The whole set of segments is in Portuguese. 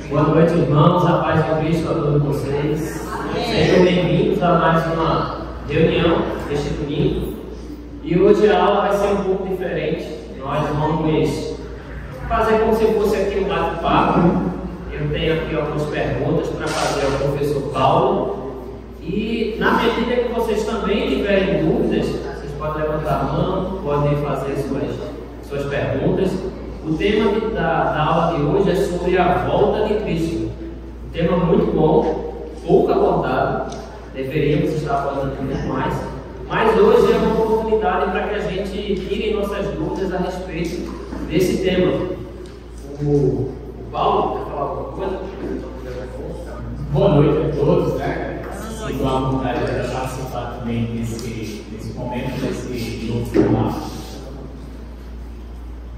Boa noite, irmãos. A paz de Cristo a todos vocês. Sejam bem-vindos a mais uma reunião deste domingo. E hoje a aula vai ser um pouco diferente. Nós vamos fazer como se fosse aqui um bate-papo. Eu tenho aqui algumas perguntas para fazer ao professor Paulo. E na medida que vocês também tiverem dúvidas, vocês podem levantar a mão, podem fazer suas perguntas. O tema da aula de hoje é sobre a volta de Cristo. Um tema muito bom, pouco abordado, deveríamos estar falando muito mais, mas hoje é uma oportunidade para que a gente tire nossas dúvidas a respeito desse tema. O Paulo, quer falar alguma coisa? Boa noite a todos, né? Sinto a vontade de participar também desse momento, desse novo formato.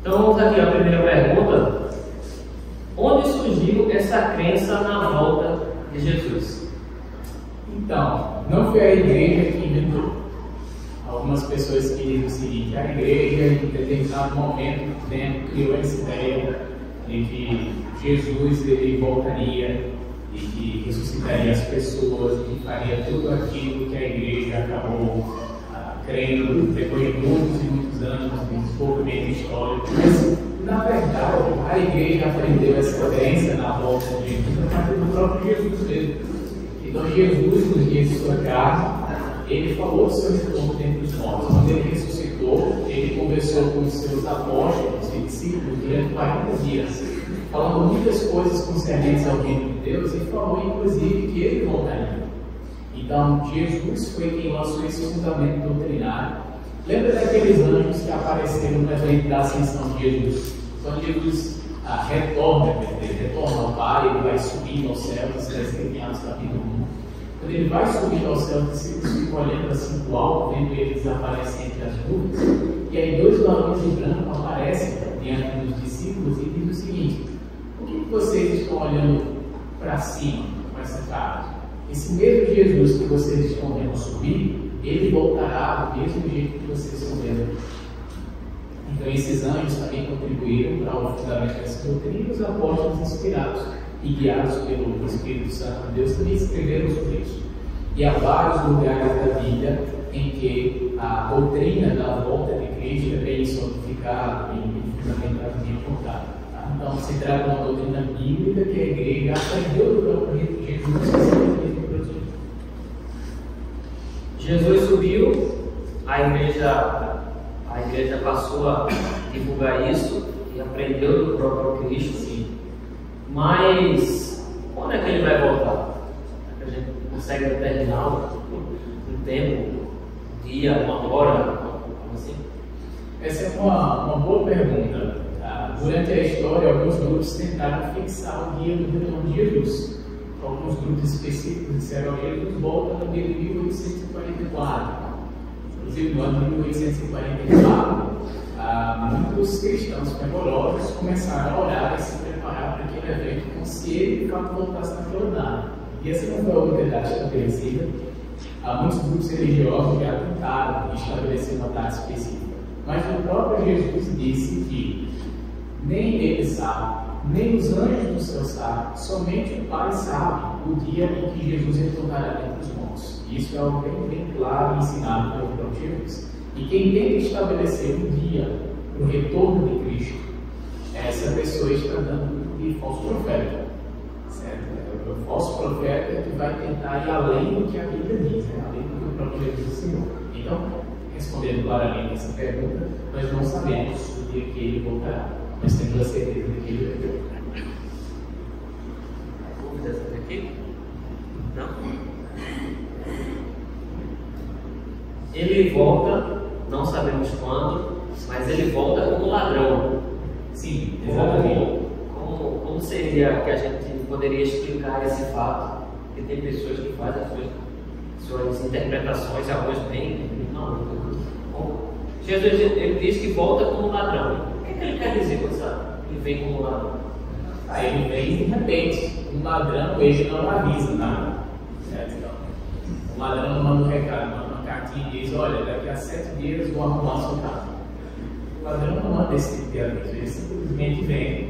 Então vamos aqui à primeira pergunta. Onde surgiu essa crença na volta de Jesus? Então, não foi a igreja que inventou. Algumas pessoas que dizem o seguinte: a igreja, em determinado momento, criou essa ideia de que Jesus ele voltaria e que ressuscitaria as pessoas, que faria tudo aquilo que a igreja acabou crendo depois de muitos e muitos anos de desenvolvimento histórico. Mas, na verdade, a igreja aprendeu essa crença na volta de Jesus a partir do próprio Jesus mesmo. Então, Jesus, nos dias de sua carne, ele falou do seu retorno dentre os mortos. Quando ele ressuscitou, ele conversou com os seus apóstolos e discípulos durante 40 dias, falando muitas coisas concernentes ao reino de Deus e falou, inclusive, que ele voltaria. Então, Jesus foi quem lançou esse fundamento doutrinário. Lembra daqueles anjos que apareceram para a gente da ascensão de Jesus? Quando Jesus retorna ao Pai, ele vai subindo aos céus, está escrito em Atos capítulo 1. Quando ele vai subindo aos céus, os discípulos ficam olhando assim para o alto, vendo ele desaparecer entre as nuvens. E aí 2 varões de branco aparecem diante dos discípulos e dizem o seguinte: por que vocês estão olhando para cima com essa cara? Esse mesmo Jesus que vocês estão vendo subir, ele voltará do mesmo jeito que vocês estão vendo. Então, esses anjos também contribuíram para o fundamento dessa doutrina, e os apóstolos, inspirados e guiados pelo Espírito Santo de Deus, também escreveram sobre isso. E há vários lugares da Bíblia em que a doutrina da volta de Cristo é bem solidificada, bem fundamentada, bem apontada. Então, se trata de uma doutrina bíblica que a igreja aprendeu do próprio Jesus. Jesus subiu, a igreja passou a divulgar isso e aprendeu do próprio Cristo, sim. Mas quando é que ele vai voltar? A gente consegue determinar um tempo, um dia, uma hora, como assim? Essa é uma boa pergunta. Durante a história, alguns grupos tentaram fixar o dia do retorno de Jesus. Alguns grupos específicos disseram que Jesus volta no dia de 1844. Inclusive, no ano de 1844, muitos cristãos fervorosos começaram a orar e se preparar para aquele evento, como se ele de fato voltasse naquela data. E essa não foi a única data estabelecida. Muitos grupos religiosos já tentaram estabelecer uma data específica. Mas o próprio Jesus disse que nem ele sabe, nem os anjos do céu sabem, somente o Pai sabe o dia em que Jesus retornará dentre os mortos. Isso é algo bem claro e ensinado pelo próprio Jesus. E quem tenta estabelecer um dia para o retorno de Cristo, essa pessoa está dando de falso profeta. Certo? É o falso profeta que vai tentar ir além do que a Bíblia diz, além do que o próprio Jesus ensinou. Então, respondendo claramente essa pergunta, nós não sabemos o dia que ele voltará. Mas temos a certeza de que ele vai. Dúvidas aqui? Não? Ele volta, não sabemos quando, mas ele volta como ladrão. Sim, exatamente. Como seria que a gente poderia explicar esse fato? Porque tem pessoas que fazem as suas interpretações, algumas bem. Não. Jesus ele diz que volta como ladrão. O que ele quer dizer com essa? Ele vem como ladrão. Ele vem de repente. Um ladrão, ele não avisa nada. Certo? Então, um ladrão não manda um recado, manda uma cartinha e diz: olha, daqui a 7 dias vou arrumar a sua casa. O ladrão não manda esse tipo de aviso, ele simplesmente vem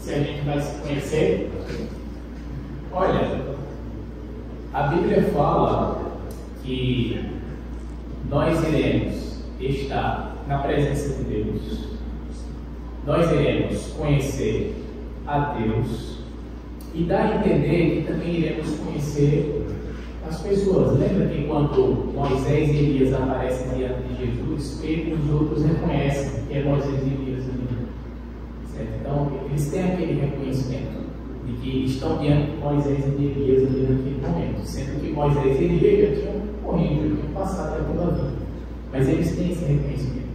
se a gente vai se conhecer. Olha, a Bíblia fala que nós iremos estar na presença de Deus, nós iremos conhecer a Deus e dá a entender que também iremos conhecer as pessoas. Lembra que quando Moisés e Elias aparecem diante de Jesus, Pedro e os outros reconhecem que é Moisés e Elias ali, certo? Então, eles têm aquele reconhecimento de que estão diante de Moisés e de Elias ali naquele momento, sendo que Moisés e Elias tinham corrido, tinham passado pela vida, mas eles têm esse reconhecimento.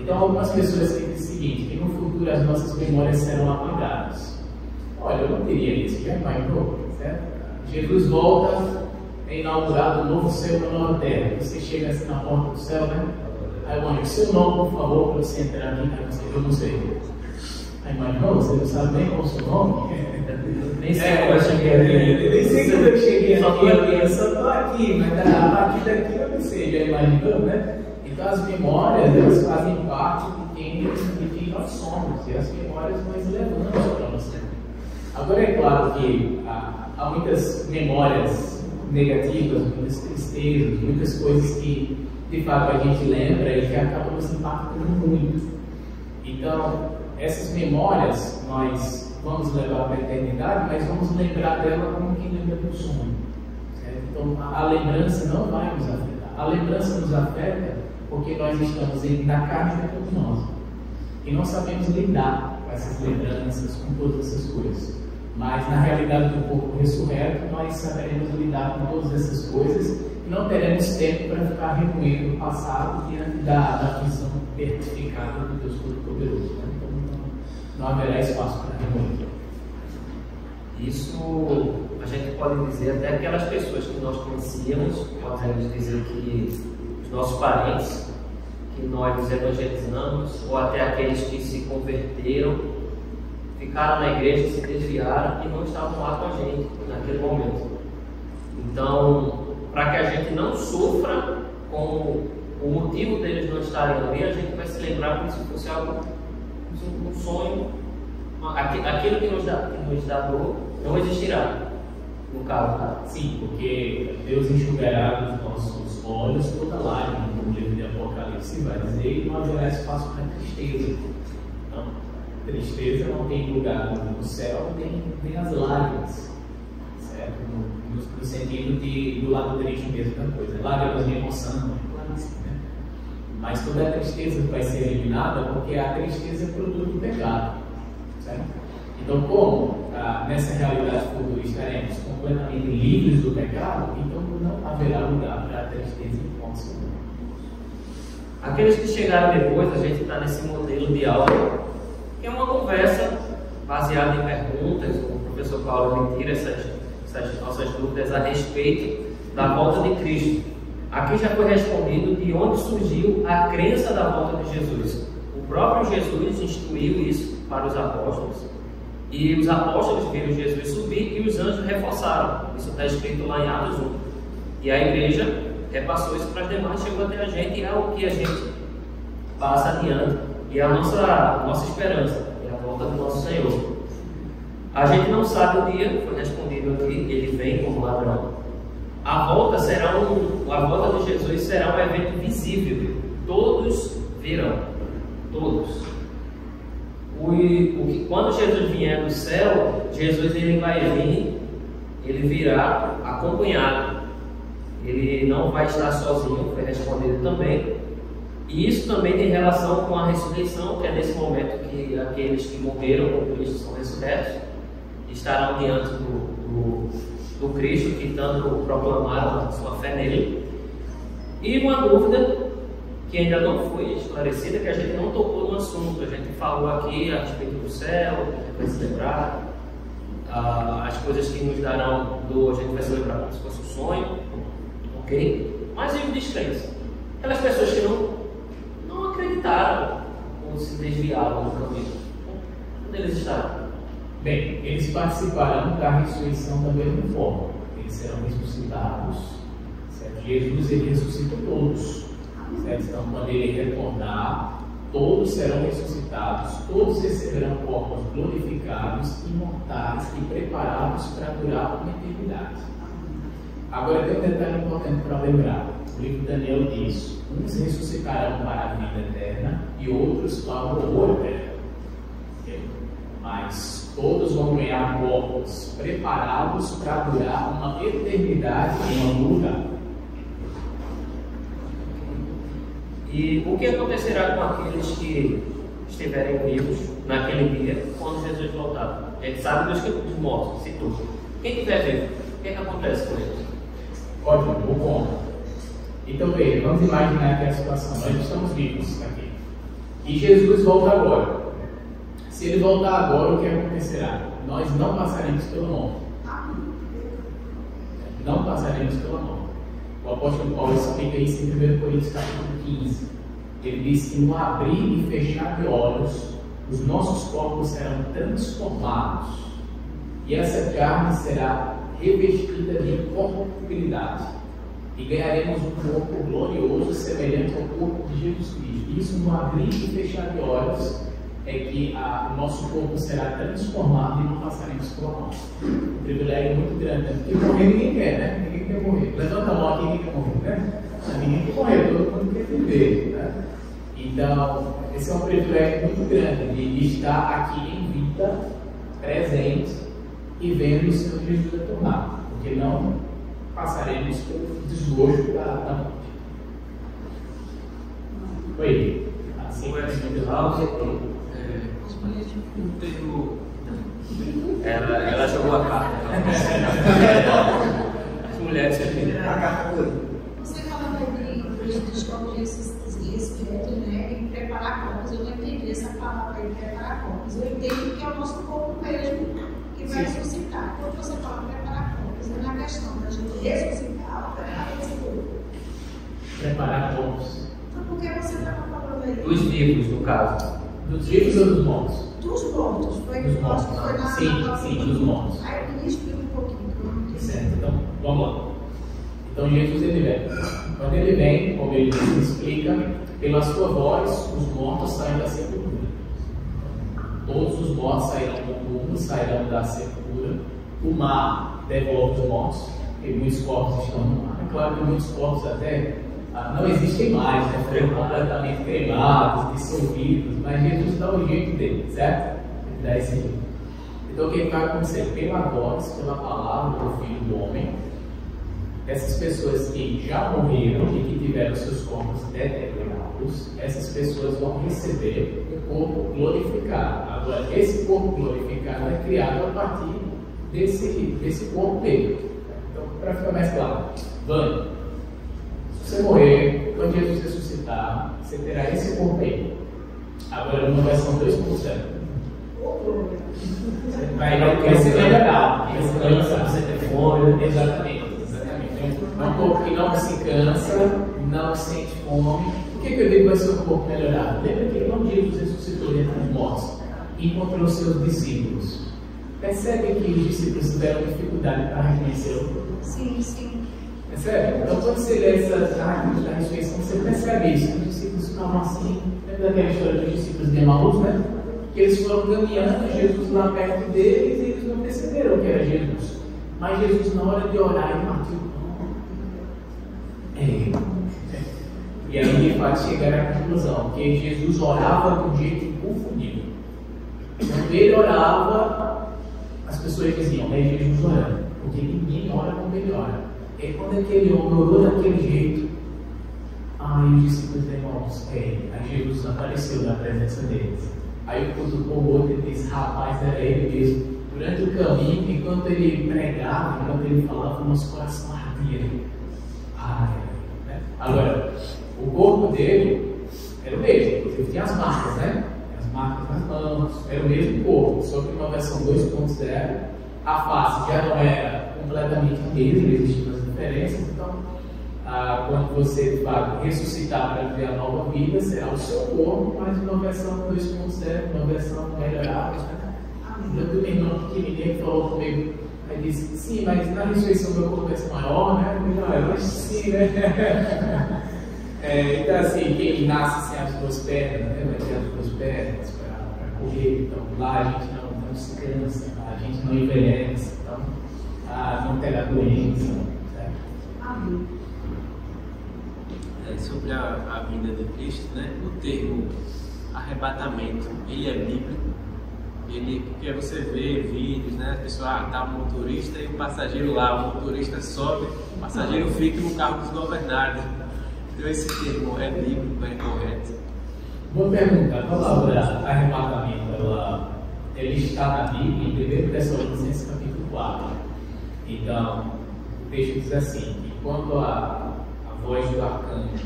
Então, algumas pessoas dizem o seguinte, que no futuro as nossas memórias serão apagadas. Olha, eu não teria isso, já imaginou, certo? Jesus volta, é inaugurado um novo céu e uma nova terra. Você chega assim na porta do céu, né? Aí, mãe, o seu nome, por favor, para você entrar aqui. Eu não sei. Aí, imaginou, você não sabe nem qual é o seu nome? Nem sei como eu cheguei aqui. Nem sei como eu cheguei aqui. Eu só estou aqui, mas a partir daqui eu não sei, já imaginou, né? Então as memórias, elas fazem parte de quem nós somos. E as memórias nós levamos para nós. Agora é claro que há muitas memórias negativas, muitas tristezas, muitas coisas que de fato a gente lembra e que acabam nos impactando muito. Então, essas memórias nós vamos levar para a eternidade, mas vamos lembrar dela como quem lembra do sonho. Certo? Então, a lembrança não vai nos afetar. A lembrança nos afeta porque nós estamos na carne de todos nós e não sabemos lidar com essas lembranças, com todas essas coisas. Mas na realidade do corpo ressurreto, nós saberemos lidar com todas essas coisas e não teremos tempo para ficar remoendo o passado diante da visão certificada do Deus Todo-Poderoso. Né? Então não haverá espaço para remoer. Isso a gente pode dizer até aquelas pessoas que nós conhecíamos, podemos dizer que os nossos parentes, que nós nos evangelizamos, ou até aqueles que se converteram, ficaram na igreja, se desviaram e não estavam lá com a gente naquele momento. Então, para que a gente não sofra com o motivo deles não estarem ali, a gente vai se lembrar como se fosse algo, um sonho. Aquilo que nos dá dor não existirá, no caso. Tá? Sim, porque Deus enxugará nos nossos olhos toda lágrima, como o livro de Apocalipse vai dizer, e não haverá espaço para tristeza. Então, tristeza não tem lugar no céu, nem as lágrimas, certo? No sentido do lado triste mesmo da coisa, lágrimas de emoção, né? Mas toda a tristeza vai ser eliminada porque a tristeza é produto do pecado, certo? Então, como nessa realidade futura estaremos completamente livres do pecado, então não haverá lugar para a tristeza e consolo. Aqueles que chegaram depois, a gente está nesse modelo de aula, que é uma conversa baseada em perguntas. O professor Paulo me tira essas nossas dúvidas a respeito da volta de Cristo. Aqui já foi respondido de onde surgiu a crença da volta de Jesus. O próprio Jesus instruiu isso para os apóstolos. E os apóstolos viram Jesus subir e os anjos reforçaram. Isso está escrito lá em Atos 1. E a igreja repassou isso para as demais, chegou até a gente e é o que a gente passa adiante. E é a nossa esperança, é a volta do nosso Senhor. A gente não sabe o dia, foi respondido aqui, ele vem como ladrão. A volta de Jesus será um evento visível. Todos virão. Todos. Quando Jesus vier do céu, Jesus ele vai vir, ele virá acompanhado. Ele não vai estar sozinho, foi respondido também. E isso também tem relação com a ressurreição, que é nesse momento que aqueles que morreram com Cristo são ressurretos, estarão diante do Cristo, que tanto proclamaram a sua fé nele. E uma dúvida que ainda não foi esclarecida, que a gente não tocou no assunto. A gente falou aqui a respeito do céu, a gente vai celebrar, as coisas que nos darão dor, a gente vai celebrar como se fosse um sonho, ok? Mas e os descrentes? Aquelas pessoas que não acreditaram ou se desviaram do caminho, onde eles estarão? Bem, eles participarão da ressurreição da mesma forma. Eles serão ressuscitados, certo? Jesus ele ressuscita todos, certo? Então, quando ele retornar, todos serão ressuscitados, todos receberão corpos glorificados, imortais e preparados para durar uma eternidade. Agora tem um detalhe importante para lembrar. O livro de Daniel diz: uns ressuscitarão para a vida eterna e outros para o horror eterno. Mas todos vão ganhar corpos preparados para durar uma eternidade em algum lugar. E o que acontecerá com aqueles que estiverem vivos naquele dia, quando Jesus voltar? A gente sabe dos mortos, citou. Quem estiver vivo, o que acontece com eles? Ótimo, vou contar. Então, veja, vamos imaginar aqui a situação. Nós estamos vivos aqui. E Jesus volta agora. Se ele voltar agora, o que acontecerá? Nós não passaremos pela morte. Não passaremos pela morte. O apóstolo Paulo explica isso em 1 Coríntios capítulo 15. Ele diz que no abrir e fechar de olhos, os nossos corpos serão transformados. E essa carne será revestida de incorruptibilidade. E ganharemos um corpo glorioso semelhante ao corpo de Jesus Cristo. Isso no abrir e fechar de olhos é que o nosso corpo será transformado e não passaremos pela morte. Um privilégio muito grande, né? Porque morrer ninguém quer, né? Ninguém quer morrer. Levanta a mão aqui, ninguém quer morrer, né? Ninguém quer morrer, todo mundo quer viver, né? Então, esse é um privilégio muito grande de estar aqui em vida, presente e vendo o Senhor Jesus retornar, porque não passaremos pelo desgosto da morte. Oi? Assim vai ser ela jogou a carta. As mulheres a carta foi. Você falando aí dos corpos de espírito, né? Em preparar corpos. Eu não entendi essa palavra aí, preparar corpos. Eu entendo que é o nosso corpo mesmo que vai ressuscitar. Quando você fala preparar corpos, é na questão da gente ressuscitar ou preparar esse corpo. Preparar corpos. Então, por que você está falando aí? Dos vivos, no caso. Dos vivos ou dos mortos? Dos mortos. Foi Dos mortos. Sim, dos mortos. Aí me explica um pouquinho. Certo, então, vamos lá. Então, Jesus, ele vem. Quando ele vem, como ele explica, pela sua voz, os mortos saem da sepultura. Todos os mortos sairão do túmulo, sairão da sepultura. O mar devolve os mortos, porque muitos corpos estão no mar. É claro que muitos corpos até não existem mais, né? Foram completamente cremados, dissolvidos, mas Jesus dá o jeito dele, certo? Ele dá esse jeito. Então, o que vai acontecer? Pela voz, pela palavra do Filho do Homem, essas pessoas que já morreram e que tiveram seus corpos deteriorados, essas pessoas vão receber o corpo glorificado. Agora, esse corpo glorificado é criado a partir desse corpo dele. Então, para ficar mais claro, Vânia, se você morrer, quando Jesus ressuscitar, você terá esse corpo aí. Agora, numa versão 2%. Vai ser melhorado. Você tem fome. Exatamente. É um corpo que não se cansa, não sente fome. Por que eu digo que vai ser um corpo melhorado? Lembra que quando Jesus ressuscitou dentre os mortos e encontrou seus discípulos, percebe que os discípulos tiveram dificuldade para reconhecê-lo? Sim, sim. Percebe? Então, quando você lê essa carta da ressurreição, você percebe isso. Os discípulos ficavam assim. Lembra daquela história dos discípulos de Emaús, né? Que eles foram caminhando, Jesus lá perto deles, e eles não perceberam que era Jesus. Mas Jesus, na hora de orar, ele partiu o pão. E aí ele vai chegar à conclusão que Jesus orava de um jeito inconfundível. Quando ele orava, as pessoas diziam: é Jesus orando, porque ninguém ora como ele ora. E quando aquele homem orou daquele jeito, os discípulos irmãos, aí Jesus apareceu na presença deles. Aí cutucou o outro e disse: rapaz, era ele mesmo. Durante o caminho, enquanto ele pregava, enquanto ele falava, o nosso coração ardia. Né? Agora, o corpo dele era o mesmo, inclusive tinha as marcas, né? As marcas nas mãos, era o mesmo corpo, só que numa versão 2.0, a face já não era completamente a mesma, existiam as diferenças. Então, quando você vai ressuscitar para viver a nova vida, será o seu corpo, mas uma versão 2.0, uma versão melhorada. Eu tenho um irmão pequenininho que falou comigo, aí disse: sim, mas na ressurreição meu corpo vai ser maior, né? Mas sim, né? Então, assim, quem nasce sem as duas pernas, né? Vai ter as duas pernas para correr. Então, lá a gente não se cansa, a gente não envelhece, então, não terá doença. Certo? Amém. Sobre a vinda de Cristo, né? O termo arrebatamento, ele é bíblico. Porque você vê vídeos, né? A pessoa tá o motorista e o passageiro lá, o motorista sobe, o passageiro fica no carro dos governados. Então esse termo é bíblico, é correto? Boa pergunta. A palavra arrebatamento, ela está na Bíblia em 1 Tessalonicenses capítulo 4. Então, o texto diz assim, que quando a voz do arcanjo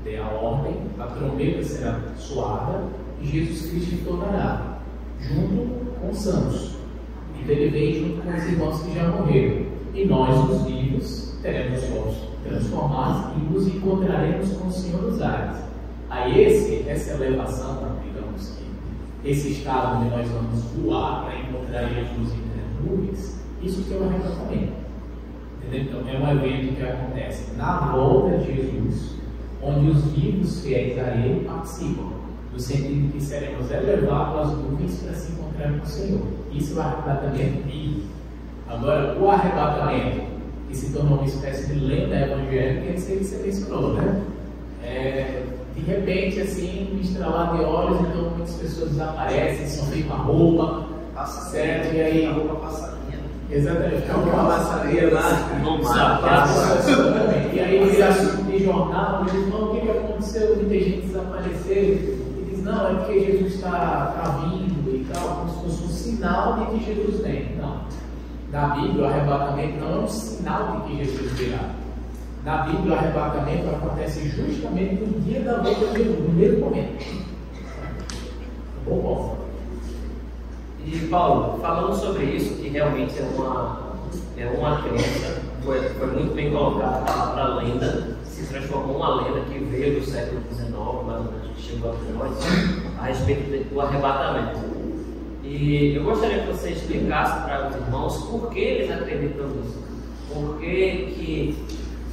der a ordem, a trombeta será soada e Jesus Cristo tornará, junto com os santos. Então ele vem junto com os irmãos que já morreram. E nós, os vivos, teremos os corpos transformados e nos encontraremos com o Senhor dos ares. Aí essa elevação, digamos que esse estado onde nós vamos voar para encontrar Jesus entre as nuvens, isso que é o arrebatamento. Entendeu? Então é um evento que acontece na volta de Jesus, onde os vivos fiéis a Ele participam, no sentido que seremos elevados às nuvens para se encontrar com o Senhor. Isso é o arrebatamento bíblico. Agora, o arrebatamento, que se tornou uma espécie de lenda evangélica, é isso que você mencionou, né? De repente, assim, um estralar de olhos, então muitas pessoas desaparecem, só vêm com a roupa, certo? E aí, a roupa passarinha. Exatamente, Fica uma passarinha lá, no mar. E aí, vira assunto de jornal, eles falam: o que aconteceu? Muita gente desapareceu. E diz: não, é porque Jesus está vindo e tal, como se fosse um sinal de que Jesus vem. Não. Na Bíblia, o arrebatamento não é um sinal de que Jesus virá. Na Bíblia, o arrebatamento acontece justamente no dia da volta de Jesus, no mesmo momento. Bom. E Paulo, falando sobre isso, que realmente é uma crença, foi muito bem colocada a lenda, se transformou uma lenda que veio do século XIX, mais ou menos, que chegou até nós, a respeito do arrebatamento. E eu gostaria que você explicasse para os irmãos por que eles acreditam nisso. Por que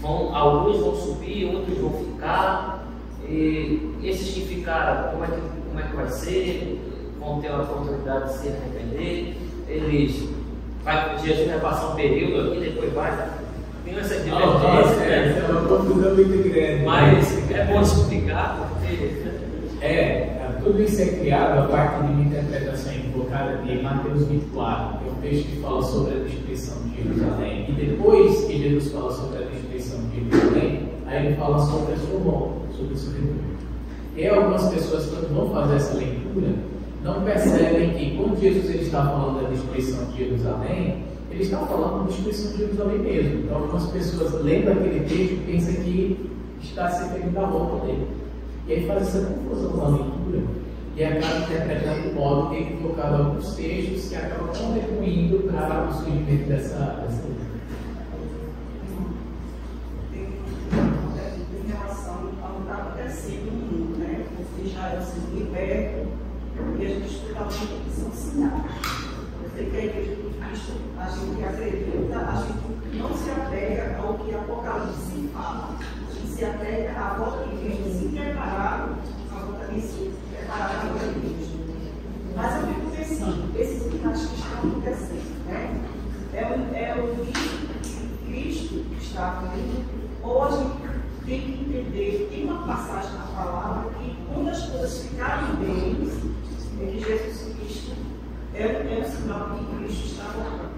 alguns vão subir, outros vão ficar, e esses que ficaram, como é que vai ser? Vão ter a oportunidade de se arrepender? Jesus vai passar um período aqui, depois vai. Tem essa divergência, né? É uma confusão muito grande. Mas é bom explicar, porque. Tudo isso é criado a partir de uma interpretação invocada de Mateus 24, que é um texto que fala sobre a destruição de Jerusalém. E depois que Jesus fala sobre a destruição de Jerusalém, aí ele fala sobre a sua volta, sobre o seu retorno. E algumas pessoas, quando vão fazer essa leitura, não percebem que quando Jesus ele está falando da destruição de Jerusalém, ele está falando da destruição de Jerusalém mesmo. Então algumas pessoas lendo aquele texto pensam que está se referindo à volta dele. E aí faz essa confusão na leitura e acaba interpretando de modo que ele colocado alguns textos que acabam contribuindo para o surgimento dessa leitura. Em relação ao que está acontecendo no mundo, né? Porque Israel sendo liberto e a gente estuda muito que são sinais. Eu sei que a igreja de Cristo, a gente acredita, a gente não se apega ao que Apocalipse fala. Se apega à volta de Cristo, se preparar a volta de si, preparar a volta de Cristo. Mas eu fico pensando, esses sinais que estão acontecendo, né? É o que Cristo está vindo, ou a gente tem que entender, tem uma passagem na palavra que quando as coisas ficarem bem, é que Jesus Cristo é um sinal de que Cristo está voltando.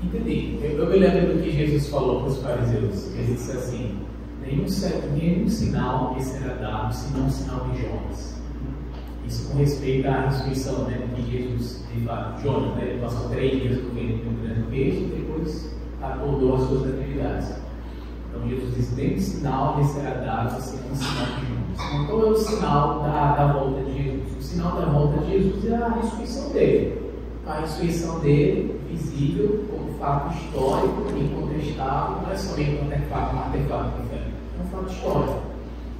Entendi. Eu me lembro do que Jesus falou para os fariseus. Ele disse assim: nenhum sinal lhe será dado, senão o sinal de Jonas. Isso com respeito à ressurreição, né, de Jesus, de Jonas, né, ele passou 3 dias comendo um grande peixe e depois acordou as suas atividades. Então Jesus disse: nenhum sinal lhe será dado, senão o sinal de Jonas. Então qual é o sinal da volta de Jesus? O sinal da volta de Jesus é a ressurreição dele. A ressurreição dele, visível, como fato histórico, incontestável, não é somente um artefato, é um fato histórico.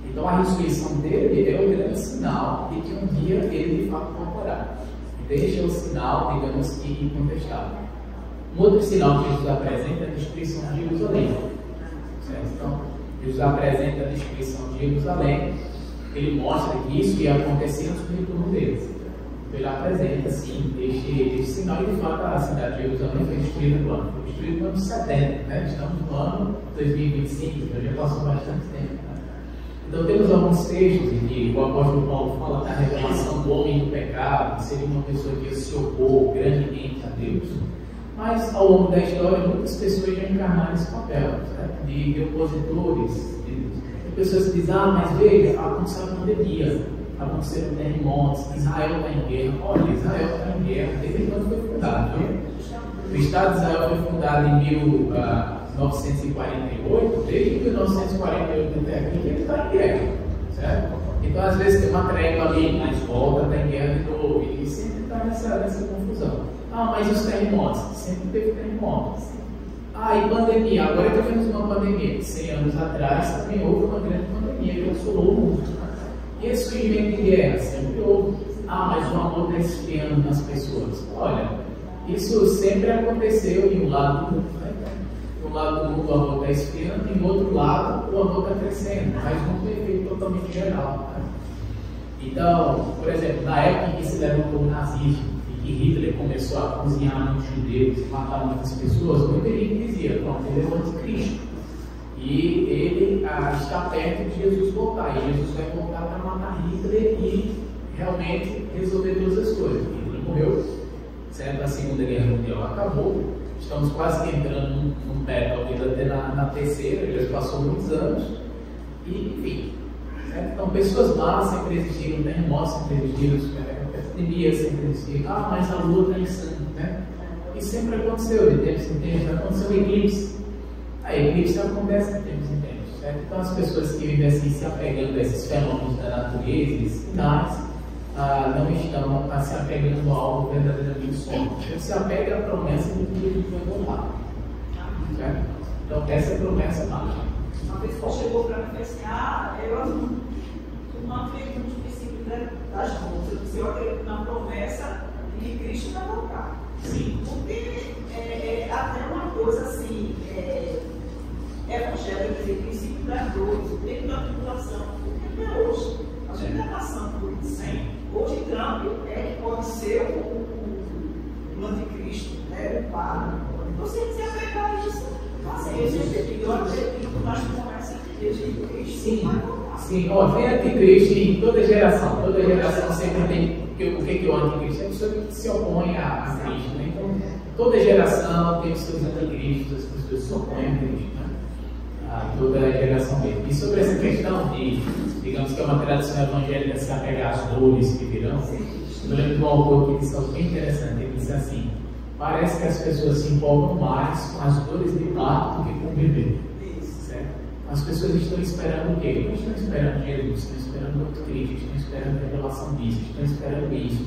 Então a ressurreição dele é o grande sinal de que um dia ele de fato voltará. Então este é o sinal, digamos que incontestável. Um outro sinal que Jesus apresenta é a destruição de Jerusalém. Certo? Então, Jesus apresenta a destruição de Jerusalém, ele mostra que isso ia acontecer antes do retorno deles. Então ele apresenta, assim, este sinal, e de fato a cidade de Jerusalém foi destruída no ano. Foi destruída no ano 70, né? Estamos no ano 2025, então já passou bastante tempo. Né? Então temos alguns textos em que o apóstolo Paulo fala da revelação do homem do pecado, que seria uma pessoa que se opor grandemente a Deus. Mas ao longo da história, muitas pessoas já encarnaram esse papel, certo? De opositores, de pessoas que dizem, mas veja, aconteceu a pandemia, aconteceram terremotos, Israel está em guerra. Olha, Israel está em guerra desde quando foi fundado. Viu? O Estado de Israel foi fundado em 1948, desde 1948 até aqui, ele está em guerra, certo? Então, às vezes tem uma trégua ali, mas volta, está em guerra de novo, e sempre está nessa confusão. Mas os terremotos, sempre teve terremotos. E pandemia, agora tivemos uma pandemia. 100 anos atrás também houve uma grande pandemia que assolou o mundo. E esse surgimento de guerra, sempre houve. Mas o amor está esfriando nas pessoas. Olha, isso sempre aconteceu em um lado do mundo. Né? De um lado do mundo o amor está esfriando, e do outro lado o amor está crescendo. Mas não tem efeito totalmente geral. Né? Então, por exemplo, na época em que se levantou o nazismo, que Hitler começou a cozinhar muitos judeus e matar muitas pessoas, muita gente dizia, pronto, ele é o anticristo. E ele está perto de Jesus voltar. E Jesus vai voltar para matar Hitler e realmente resolver todas as coisas. Hitler morreu, certo? A Segunda Guerra Mundial acabou. Estamos quase que entrando num pé, talvez até na terceira, já passou muitos anos. E, enfim, certo? Então pessoas más sempre existiram, terremotos sempre existiram, epidemias sempre existiram. Mas a lua está em sangue, né? E sempre aconteceu, de tempos em tempos, aconteceu um eclipse. A eclipse acontece de tempos em tempos, certo? Então as pessoas que vivem assim, se apegando a esses fenômenos da natureza, esses sinais, não estão se apegando a algo verdadeiramente sólido. Então se apega à promessa de que ele vai voltar, certo? Então essa é a promessa mágica. Uma vez que chegou para mim e disse assim, eu não acredito nos princípios das mãos. Eu disse, eu acredito na promessa de que Cristo vai voltar. Sim. Porque até uma coisa assim, evangelho, dizer, princípio das dores, o tempo da tribulação, porque até hoje, a gente está passando por isso. Hoje Trump pode ser o anticristo, né, o padre. Você se apegar a isso, assim, eu acredito nas promessas de Cristo. Sim, sim. Vem anticristo em toda geração sempre tem. O que é o anticristo? É a pessoa que se opõe a Cristo, né? Então, toda geração tem os seus anticristos, as pessoas se opõem a Cristo, né? Toda geração mesmo. E sobre essa questão de, digamos que é uma tradição evangélica se apegar às dores que virão, eu lembro de um autor que disse algo bem interessante. Ele disse assim: parece que as pessoas se empolgam mais com as dores de parto do que com o bebê. Certo? As pessoas estão esperando o quê? Não estão esperando Jesus, estão esperando outro Cristo, estão esperando a revelação disso, estão esperando isso.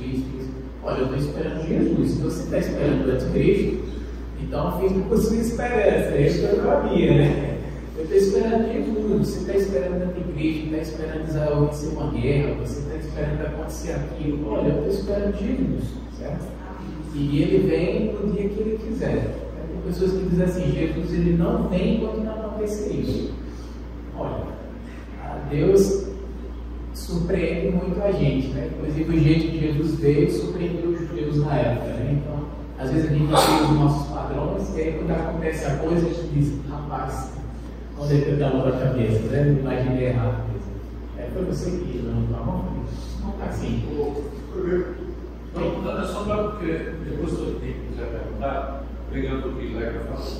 Olha, eu estou esperando Jesus. Se você está esperando o anticristo, então fica com sua esperança. É isso que eu sabia, né? Eu estou esperando Jesus. Você está esperando o anticristo, está esperando Israel vencer uma guerra, você está esperando acontecer aquilo. Olha, eu estou esperando Jesus, certo? E ele vem no dia que ele quiser. Tem pessoas que dizem assim: Jesus ele não vem quando não acontecer isso. Olha, Deus surpreende muito a gente, né? Inclusive o jeito que Jesus veio surpreendeu os judeus na época, né? Então, às vezes a gente tem os nossos padrões e aí quando acontece a coisa a gente diz: rapaz, vamos ver da outra cabeça, né? Não imaginei errado mesmo. Foi você que não tá bom? Assim. Não, só para porque depois do tempo que quiser perguntar, pegando o que Leca falou,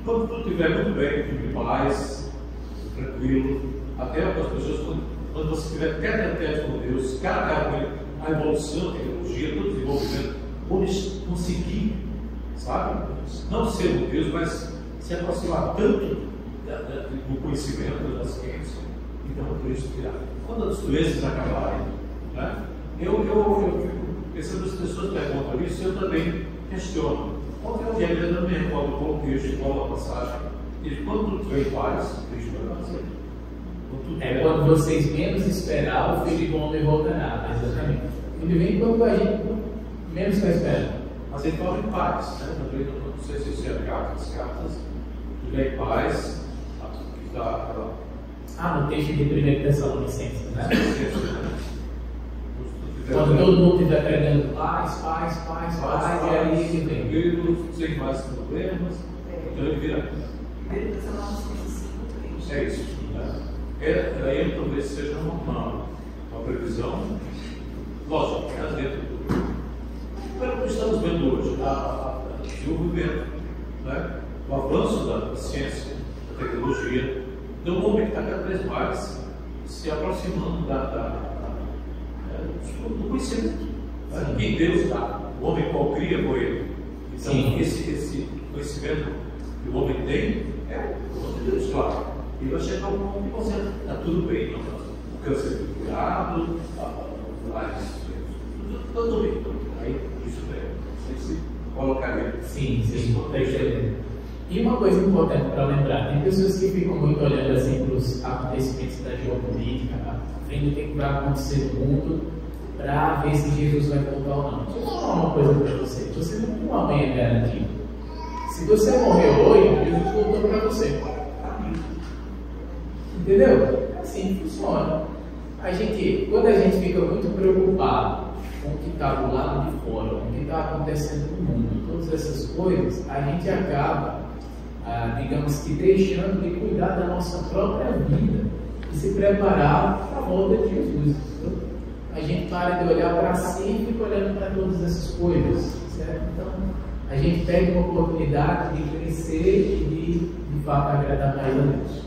quando tudo estiver muito bem, tudo em paz, tranquilo, até as pessoas, quando você tiver cada teste com Deus, cada com ele, a evolução, a tecnologia, todo o desenvolvimento, conseguir, sabe? Não ser um Deus, mas se aproximar tanto do conhecimento da ciência, então por isso tirar. Quando as doenças acabarem, né? Eu fico pensando, as pessoas perguntam isso, eu também questiono. Qual é o dia da minha qual o contexto, qual a passagem? E quando tudo vem em paz, Cristo vai fazer. Quando vocês menos esperar, o Filho do Homem voltará. Exatamente. Ele vem quando a gente menos está esperando. Mas ele fala em paz, né? Não sei se isso é cartas, tudo é em paz, No texto de 1 Tessalonicenses, né? Quando todo mundo estiver pregando paz, e aí ele vem. Tranquilo, sem mais problemas, então ele vira. É isso. Aí talvez seja uma previsão, lógico, dentro do. Pelo que estamos vendo hoje, o desenvolvimento, né? O avanço da ciência, da tecnologia, então o homem está cada vez mais se aproximando do conhecimento. Né? Que Deus dá, o homem qual cria foi ele. Então, esse conhecimento que o homem tem é o Deus, claro. E vai chegar um momento que você está tudo bem, não? O câncer foi curado, tudo bem. Aí, isso se colocaria. Sim, perfeito. E uma coisa importante para lembrar, tem pessoas que ficam muito olhando assim para os acontecimentos da geopolítica, vendo o que vai acontecer no mundo, para ver se Jesus vai voltar ou não. Deixa eu falar uma coisa para você. Você não tem uma amanhã garantida. Se você morreu hoje, Jesus voltou para você. Entendeu? Assim funciona. Quando a gente fica muito preocupado com o que está do lado de fora, com o que está acontecendo no mundo, todas essas coisas, a gente acaba, digamos que, deixando de cuidar da nossa própria vida e se preparar para a volta de Jesus. Então, a gente para de olhar para si e fica olhando para todas essas coisas, certo? Então, a gente perde uma oportunidade de crescer e de fato agradar mais a Deus.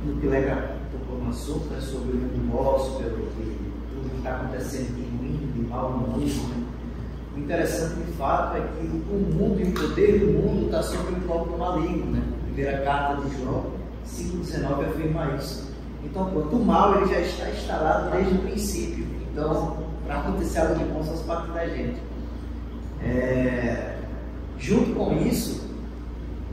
No que legal, tocou no assunto, né, sobre o mundo gospel, tudo que está acontecendo de ruim, de mal no mundo. O interessante de fato é que o mundo e o poder do mundo está sob o golpe maligno, né? A primeira carta de João 5,19 afirma isso. Então, quanto o mal ele já está instalado desde o princípio. Então, para acontecer algo de bom, só parte da gente. Junto com isso,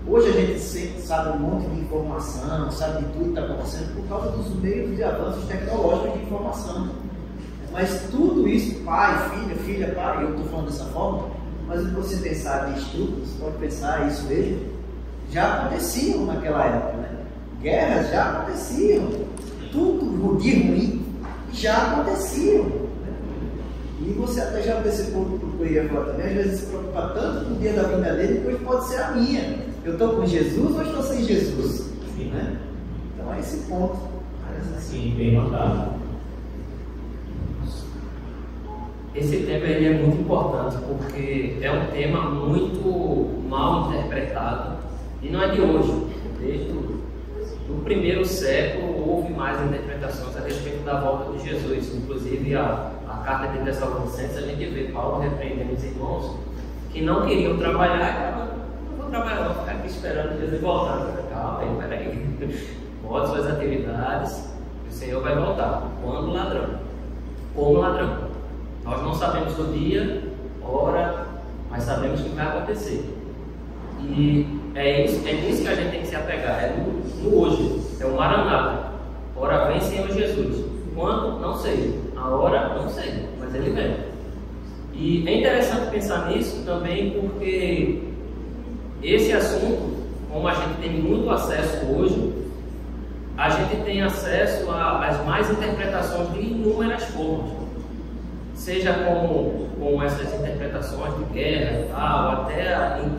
hoje a gente sabe um monte de informação, sabe de tudo que está acontecendo por causa dos meios de avanços tecnológicos de informação. Mas tudo isso, pai, filha, pai, eu estou falando dessa forma, mas se você pensar de estudo, você pode pensar isso mesmo, já aconteciam naquela época, né? Guerras já aconteciam, tudo de ruim já aconteciam. Né? E você até já percebeu o que eu ia falar também, às vezes se preocupa tanto com o dia da vida dele, depois pode ser a minha. Eu estou com Jesus ou estou sem Jesus? Sim. Né? Então é esse ponto. Sim, bem notado. Esse tema ele é muito importante porque é um tema muito mal interpretado e não é de hoje. Desde o primeiro século houve mais interpretações a respeito da volta de Jesus. Inclusive a carta de Tessalonicenses, a gente vê Paulo repreendendo os irmãos que não queriam trabalhar. Não vou trabalhar, vou ficar aqui esperando Jesus voltar. Calma aí, peraí. Bote suas atividades, o Senhor vai voltar. Quando ladrão? Como ladrão. Nós não sabemos o dia, hora, mas sabemos o que vai acontecer. E é nisso que a gente tem que se apegar, é no hoje, é o Maranata. Ora vem, Senhor Jesus. Quando? Não sei. A hora? Não sei, mas Ele vem. E é interessante pensar nisso também porque esse assunto, como a gente tem muito acesso hoje, a gente tem acesso às mais interpretações de inúmeras formas. Seja com essas interpretações de guerra e tal, até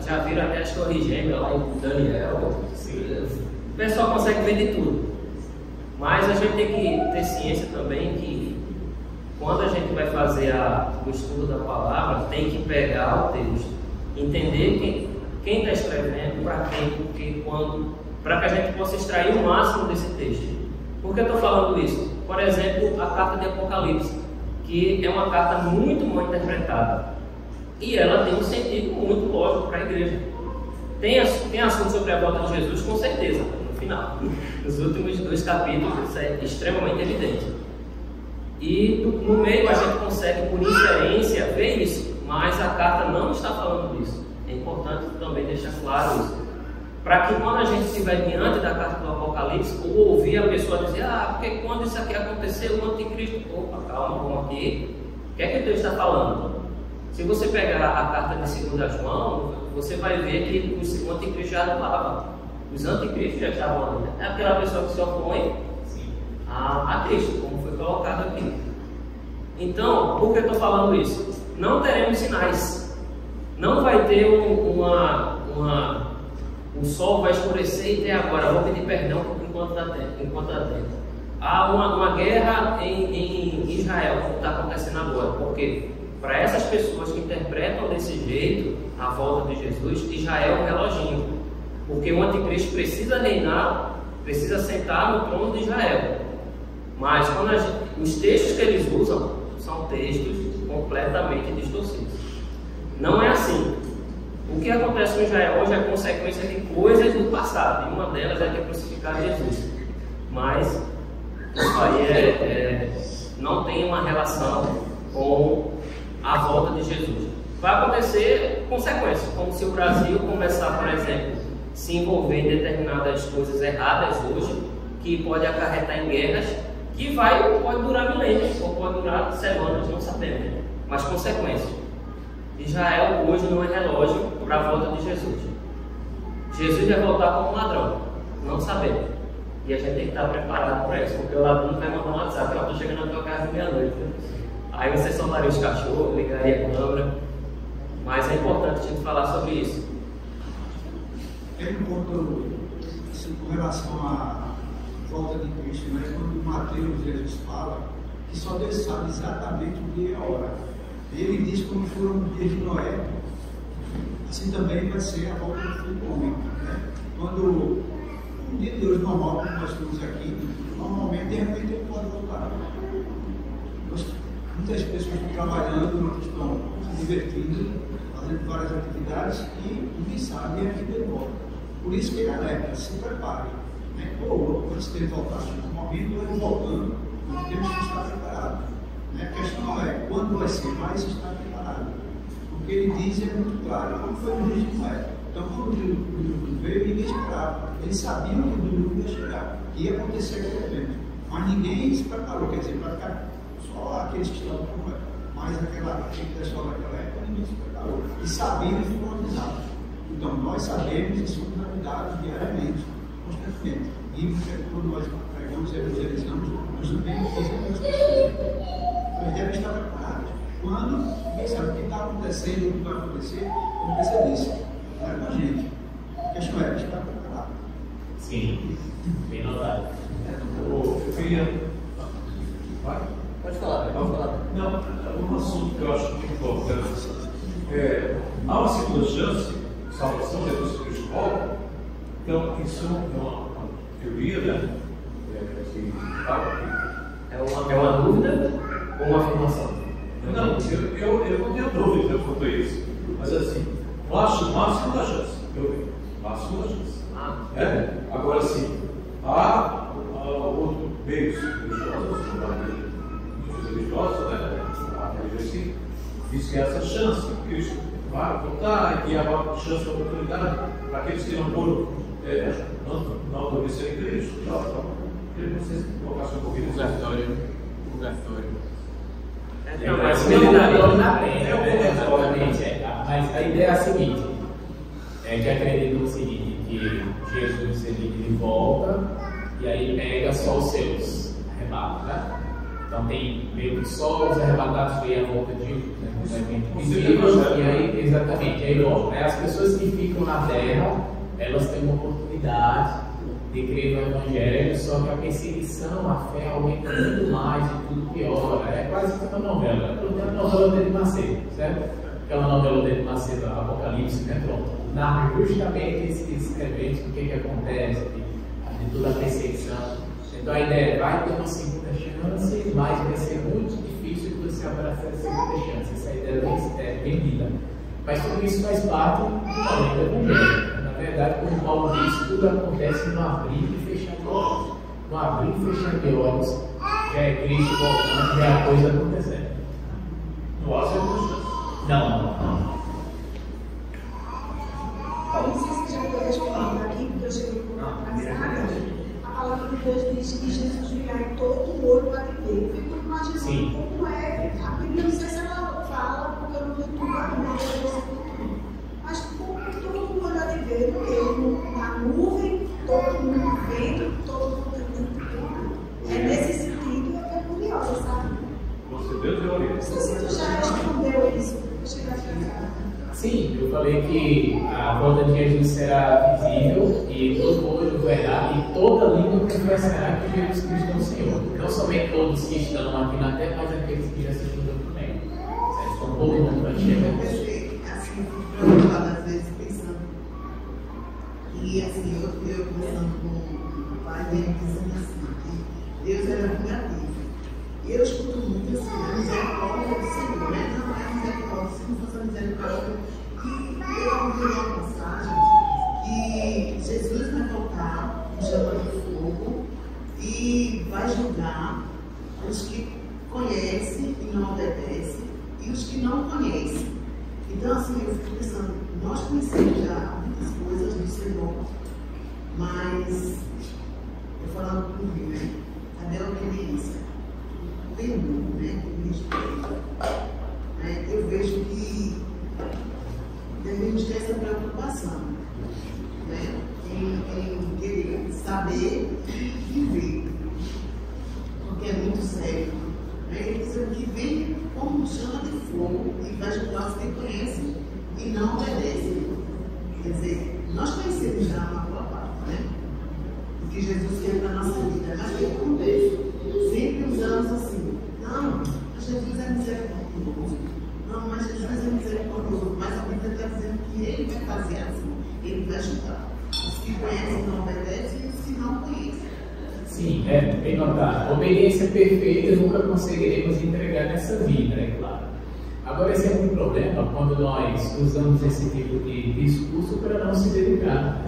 já viram até as torres gêmeas lá em Daniel. O pessoal consegue ver de tudo. Mas a gente tem que ter ciência também que quando a gente vai fazer o estudo da palavra, tem que pegar o texto, entender quem está escrevendo, para quem, porque, quando, para que a gente possa extrair o máximo desse texto. Por que eu estou falando isso? Por exemplo, a carta de Apocalipse, que é uma carta muito mal interpretada. E ela tem um sentido muito lógico para a igreja. Tem assunto sobre a volta de Jesus, com certeza, no final. Nos últimos 2 capítulos, isso é extremamente evidente. E no meio a gente consegue, por inferência, ver isso. Mas a carta não está falando disso. É importante também deixar claro isso. Para que quando a gente estiver diante da carta do Apocalipse, ou ouvir a pessoa dizer, porque quando isso aqui aconteceu, o anticristo, opa, calma, vamos aqui. O que é que Deus está falando? Se você pegar a carta de 2 João, você vai ver que o anticristo já atuava. Os anticristos já estavam ali. É aquela pessoa que se opõe a Cristo, como foi colocado aqui. Então, por que eu estou falando isso? Não teremos sinais. Não vai ter o sol vai escurecer e ter agora. Vou pedir perdão enquanto dá tempo. Há uma guerra em Israel, como está acontecendo agora. Por quê? Para essas pessoas que interpretam desse jeito a volta de Jesus, Israel é um reloginho. Porque o anticristo precisa reinar, precisa sentar no trono de Israel. Mas os textos que eles usam são textos completamente distorcidos. Não é assim. O que acontece com Israel hoje é consequência de coisas do passado. E uma delas é ter crucificado Jesus. Mas isso aí não tem uma relação com a volta de Jesus. Vai acontecer consequências, como se o Brasil começar, por exemplo, se envolver em determinadas coisas erradas hoje, que pode acarretar em guerras, que pode durar milênios, ou pode durar semanas, não sabemos, né? Mas consequências. Israel hoje não é relógio para a volta de Jesus. Jesus vai voltar como um ladrão, não sabemos. E a gente tem que estar preparado para isso, porque o ladrão vai mandar um WhatsApp, eu estou chegando na tua casa de meia-noite. Aí você soltaria os cachorros, ligaria a câmera. Mas é importante a gente falar sobre isso. Tem um ponto com relação à volta de Cristo, mas quando Mateus Jesus fala que só Deus sabe exatamente o dia e a hora. Ele diz como foram os dias de Noé, assim também vai ser a volta do Filho do Homem. Né? Quando um dia de hoje normal, como nós estamos aqui, normalmente de repente ele pode voltar. Muitas pessoas estão trabalhando, outras estão se divertindo, fazendo várias atividades e ninguém sabe a vida de volta. Por isso que ele alerta, se prepare. Né? Ou antes dele voltar, no momento ele voltando, nós temos que estar preparados. Né? A questão é quando vai ser, mas estar preparado. O que ele diz é muito claro, como foi no dia de Noé. Então, quando o dilúvio veio, ninguém esperava. Eles sabiam que o dilúvio ia chegar, que ia acontecer aquele evento. Mas ninguém se preparou, quer dizer, para ficar só aqueles que estão com mais aquele pessoal daquela época, ninguém se preparou. E sabiam e foram avisados. Então, nós sabemos e somos avisados diariamente, constantemente. E quando nós pregamos e evangelizamos, nós também fizemos as pessoas. Nós devemos estar preparados. Quando ninguém sabe o que está acontecendo, o que vai acontecer, como você disse, não é com a gente. A questão é estar preparado. Sim, bem notado. Eu queria. Vai? Pode falar. Não, um assunto que eu acho muito importante. Há uma segunda chance, salvação depois que Cristo volta. Então, isso é uma teoria, né? É uma dúvida ou uma afirmação? Não, eu não tenho dúvida quanto a isso. Mas assim, eu acho uma segunda chance. Uma segunda chance. Agora sim, há outros meios religiosos, né? A religião diz que essa chance, que Cristo vai voltar, e há uma chance de oportunidade para aqueles que não foram, não conhecerem Cristo. Então, queria que vocês colocassem um pouquinho de Purgatório. Mas a ideia é a seguinte, que acredita o seguinte, que Jesus ele volta e aí ele pega só os seus, arrebata, né? Então tem meio que só os arrebatados veem a volta de e aí, exatamente, aí logo, né? As pessoas que ficam na terra, elas têm uma oportunidade de crer no Evangelho, só que a perseguição, a fé aumenta muito mais e tudo piora. É quase como uma novela. Eu tenho a novela dele Macedo, certo? Aquela novela dele Macedo, Apocalipse, né? Pronto. Narra justamente esses eventos, o que acontece, de toda a perseguição. Então a ideia é, vai ter uma segunda chance, mas vai ser muito difícil que você abraçar a segunda chance. Essa ideia é bem linda. Mas tudo isso faz parte do talento do Evangelho. Na verdade, como Paulo diz, tudo acontece no abrir e fechar de olhos. No abrir e fechar de olhos, já é Cristo voltando, já é a coisa acontecendo. Não há segunda chance. Não. Não sei se já foi respondido aqui, porque eu cheguei com uma atrasada. A palavra de Deus diz que Jesus virá em todo o olho para ver. Eu fico imaginando como é. A Bíblia não sei se ela fala, porque eu não estou Deus é orienta. Não sei se tu já respondeu isso, vou chegar pra cá. Sim, eu falei que a volta de Jesus será visível e todo olho verá e toda língua confessará que Jesus Cristo é o Senhor. Não somente todos que estão aqui na terra, mas aqueles que já se juntam também. Então todo mundo vai chegar. Assim, preocupada às vezes pensando. E assim, eu conversando com o pai dele, dizendo assim, que Deus era vingativo. E eu escuto muito assim, a misericórdia do Senhor, né? Não é a misericórdia, se não fosse a misericórdia. E eu ouvi uma passagem que Jesus vai voltar em chama de fogo e vai julgar os que conhecem e não obedecem e os que não conhecem. Então, assim, eu fico pensando, nós conhecemos já muitas coisas do Senhor, mas, eu falando comigo, né? Cadê a obediência? O temor, né? O respeito. Eu vejo que devemos ter essa preocupação, né? Em querer saber e viver, porque é muito sério. Ele diz que vem como chama de fogo e vai julgar os que conhecem e não obedecem. Quer dizer, nós conhecemos já uma boa parte, né? O que Jesus fez na nossa vida, mas o que acontece? Sempre usamos assim, não, mas Jesus é misericordioso. Não, mas Jesus é misericordioso. Mas a Bíblia está dizendo que Ele vai fazer assim, Ele vai julgar. Os que conhecem não obedecem e os que não conhecem. Sim, bem notado. Obediência perfeita nunca conseguiremos entregar nessa vida, é claro. Agora, esse é um problema quando nós usamos esse tipo de discurso para não se dedicar.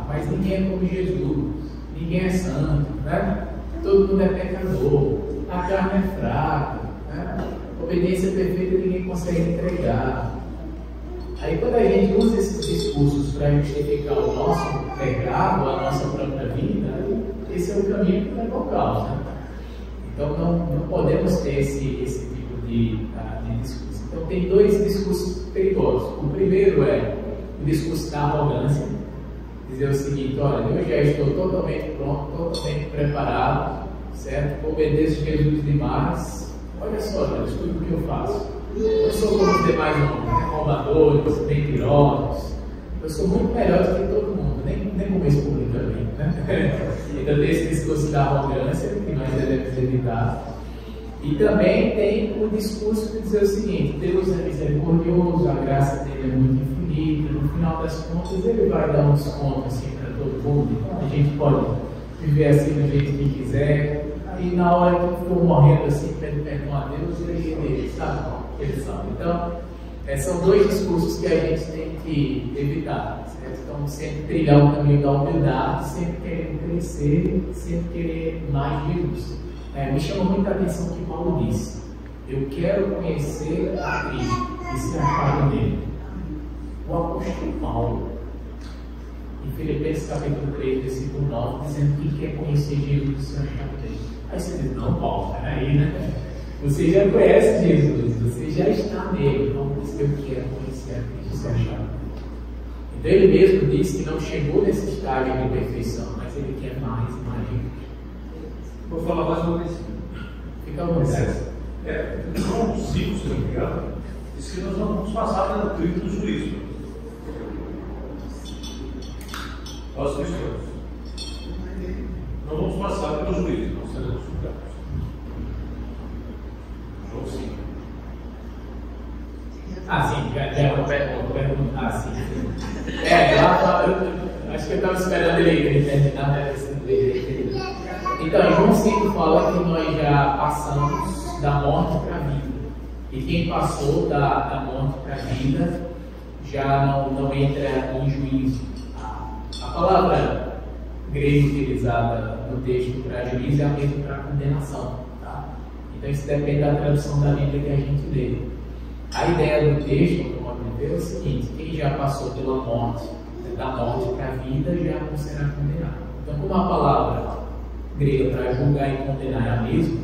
Mas ninguém é como Jesus, ninguém é santo, né? Todo mundo é pecador, a carne é fraca, né? Obediência perfeita ninguém consegue entregar. Aí quando a gente usa esses discursos para justificar o nosso pecado, a nossa própria vida, esse é o caminho que leva ao caos, né? Então não podemos ter esse tipo de discurso. Então tem dois discursos perigosos. O primeiro é o discurso da arrogância, dizer o seguinte: olha, eu já estou totalmente pronto, totalmente preparado, certo? Obedeço Jesus demais. Olha só, escuta o que eu faço. Eu sou como os demais homens, né? Roubadores, mentirosos. Eu sou muito melhor do que todo mundo, nem como isso publicamente, né? Então tem esse discurso da arrogância que nós devemos evitar. E também tem o discurso de dizer o seguinte: Deus é misericordioso, a graça dele é muito infinita, no final das contas ele vai dar um desconto assim para todo mundo, então a gente pode viver assim do jeito que quiser. E na hora que eu for morrendo assim, pedindo perdão a Deus, ele sabe, ele sabe. Então, são dois discursos que a gente tem que evitar, certo? Então, sempre trilhar o caminho da humildade, sempre querer crescer, sempre querer mais de Jesus. Me chama muita atenção o que Paulo disse: eu quero conhecer a Cristo e ser achado nele. O apóstolo Paulo, em Filipenses capítulo 3, versículo 9, dizendo que quer conhecer Jesus e ser achado nele. Aí você diz: não, Paulo, peraí, né? Você já conhece Jesus, você já está nele. Então, eu quero conhecer a Cristo e ser achado nele. Então, ele mesmo disse que não chegou nesse estágio de perfeição, mas ele quer mais e mais de Cristo. Vou falar mais uma vez. Fica à vontade. João 5, se não me engano, diz que nós vamos passar pelo crivo do juízo. Nós cristãos. Não vamos passar pelo juízo, nós seremos julgados. João 5. Sim, é uma pergunta. Sim. Acho que eu estava esperando ele terminar dele. Então, João 5 fala que nós já passamos da morte para a vida. E quem passou da morte para a vida já não entra em juízo. A palavra grega utilizada no texto para juízo é a mesma para condenação. Tá? Então, isso depende da tradução da Bíblia que a gente lê. A ideia do texto, como a Bíblia, é o seguinte: quem já passou pela morte, da morte para a vida, já não será condenado. Então, como a palavra grega para julgar e condenar é a mesma,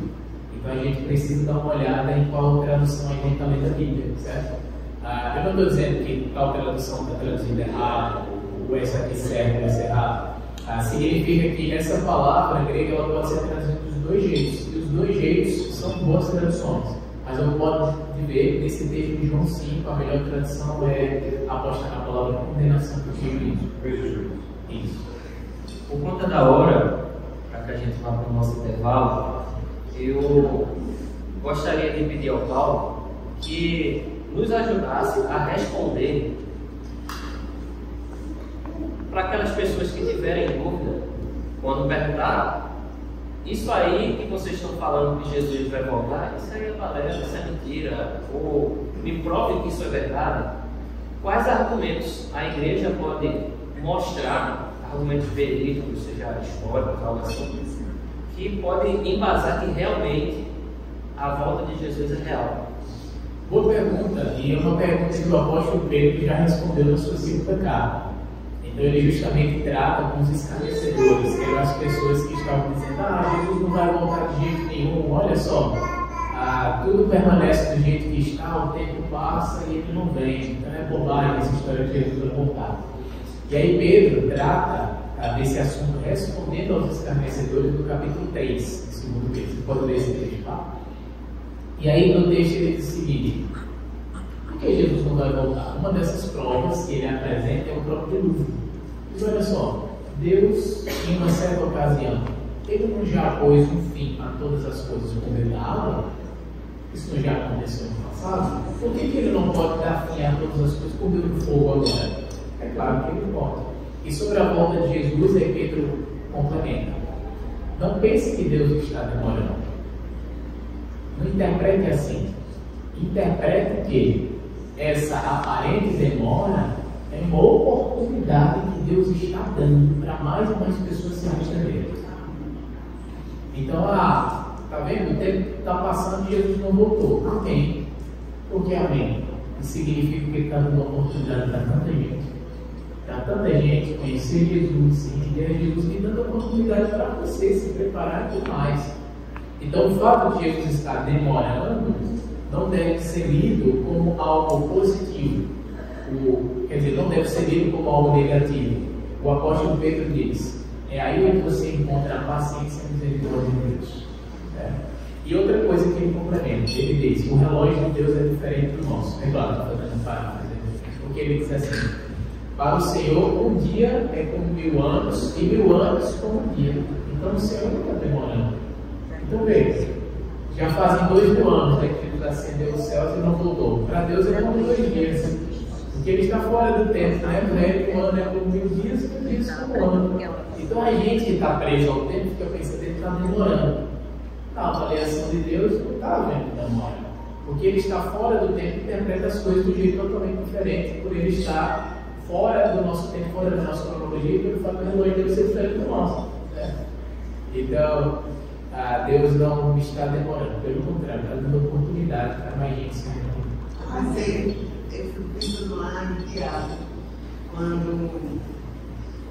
então a gente precisa dar uma olhada em qual tradução a gente está lendo a Bíblia, certo? Eu não estou dizendo que tal tradução está traduzida errado, ou essa aqui certa ou essa errada. Significa que essa palavra grega ela pode ser traduzida dos dois jeitos, e os dois jeitos são boas traduções, mas eu posso ver nesse texto de João 5, a melhor tradução é apostar na palavra condenação do juízo. Isso. Por conta da hora, para que a gente vá para o nosso intervalo, eu gostaria de pedir ao Paulo que nos ajudasse a responder para aquelas pessoas que tiverem dúvida, quando perguntar, isso aí que vocês estão falando que Jesus vai voltar, isso aí é balela, isso é mentira, ou me prove que isso é verdade. Quais argumentos a igreja pode mostrar, argumentos verídicos, seja históricos, algo assim, que pode embasar que realmente a volta de Jesus é real? Boa pergunta, e é uma pergunta que o apóstolo Pedro já respondeu na sua segunda carta. Então ele justamente trata com os escarnecedores, que eram as pessoas que estavam dizendo: Jesus não vai voltar de jeito nenhum, olha só, tudo permanece do jeito que está, o tempo passa e ele não vem, então é bobagem essa história de Jesus vai voltar. E aí Pedro trata desse assunto respondendo aos escarnecedores do capítulo 3, segundo Pedro. Você pode ler esse texto, tá? E aí no texto ele diz o seguinte: por que Jesus não vai voltar? Uma dessas provas que ele apresenta é o próprio dilúvio. Mas olha só, Deus, em uma certa ocasião, ele não já pôs um fim a todas as coisas por meio da água? Isso não já aconteceu no passado? Por que ele não pode dar fim a todas as coisas por meio do fogo agora? É claro que ele pode. E sobre a volta de Jesus, aí Pedro complementa: não pense que Deus está demorando. Não interprete assim. Interprete que essa aparente demora é uma oportunidade que Deus está dando para mais e mais pessoas se arrependerem. Então, tá vendo? O tempo está passando e Jesus não voltou. Amém. Por que amém? Isso significa que ele está dando uma oportunidade para tanta gente. Para tanta gente conhecer Jesus, se render a Jesus, e dando oportunidade para você se preparar e tudo mais. Então, o fato de Jesus estar demorando não deve ser lido como algo positivo, quer dizer, não deve ser lido como algo negativo. O apóstolo Pedro diz: é aí onde você encontra a paciência e a misericórdia de Deus. E outra coisa que ele complementa, ele diz: o relógio de Deus é diferente do nosso. É claro, estou fazendo paráfrase, porque ele diz assim: para o Senhor um dia é como 1000 anos, e 1000 anos como um dia. Então o Senhor não está demorando. Então veja, já fazem 2000 anos que Jesus ascendeu aos céus e não voltou. Para Deus é como 2 dias, porque ele está fora do tempo, não é velho, um ano é como 1000 dias, 1000 dias como um ano. Então a gente que está preso ao tempo fica pensando que ele está demorando. A avaliação de Deus não está vendo demora, porque ele está fora do tempo e interpreta as coisas de um jeito totalmente diferente, por ele estar fora do nosso tempo, fora da nossa cronologia, e pelo fato do relógio dele ser diferente do nosso. Então, Deus não está demorando, pelo contrário, está dando oportunidade para mais gente se arrepender. Mas eu fico pensando lá em Tiago, quando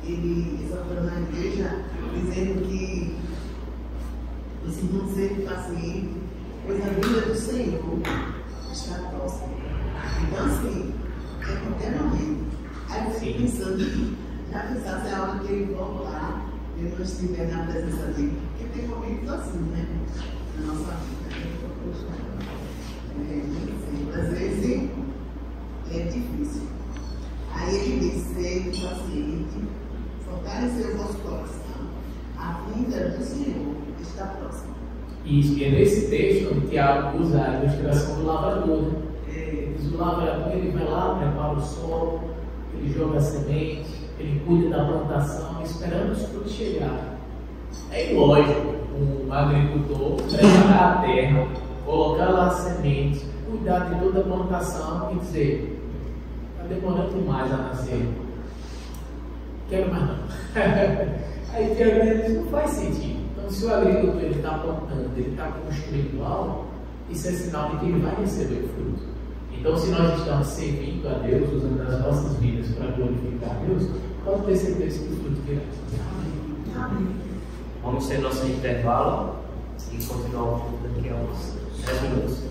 ele exortou na igreja, dizendo que os irmãos sejam pacientes, pois a vinda do Senhor está próxima. Então, assim, é continuamente. Aí eu fico pensando, já pensasse a hora que ele voltar, ele não estiver na presença dele, porque tem momentos assim, né? Na nossa vida. Às vezes é difícil. Aí ele diz: sede paciente, fortalecer o vosso coração. A vinda do Senhor está próxima. Isso, e é nesse texto onde Tiago usa a ilustração do lavrador. Diz: o lavrador, ele vai lá, prepara o solo, ele joga a semente, ele cuida da plantação, esperando os frutos chegar. É lógico, um agricultor preparar a terra, colocar lá a semente, cuidar de toda a plantação e dizer: está demorando demais a nascer, quero mais não. Aí Tiago diz: não faz sentido. Então, se o agricultor está plantando, ele está construindo algo, isso é sinal de que ele vai receber o fruto. Então, se nós estamos servindo a Deus, usando as nossas vidas para glorificar a Deus, pode ter certeza que o fruto virá. Amém. Vamos ter nosso intervalo e continuar o culto daqui a uns 10 minutos.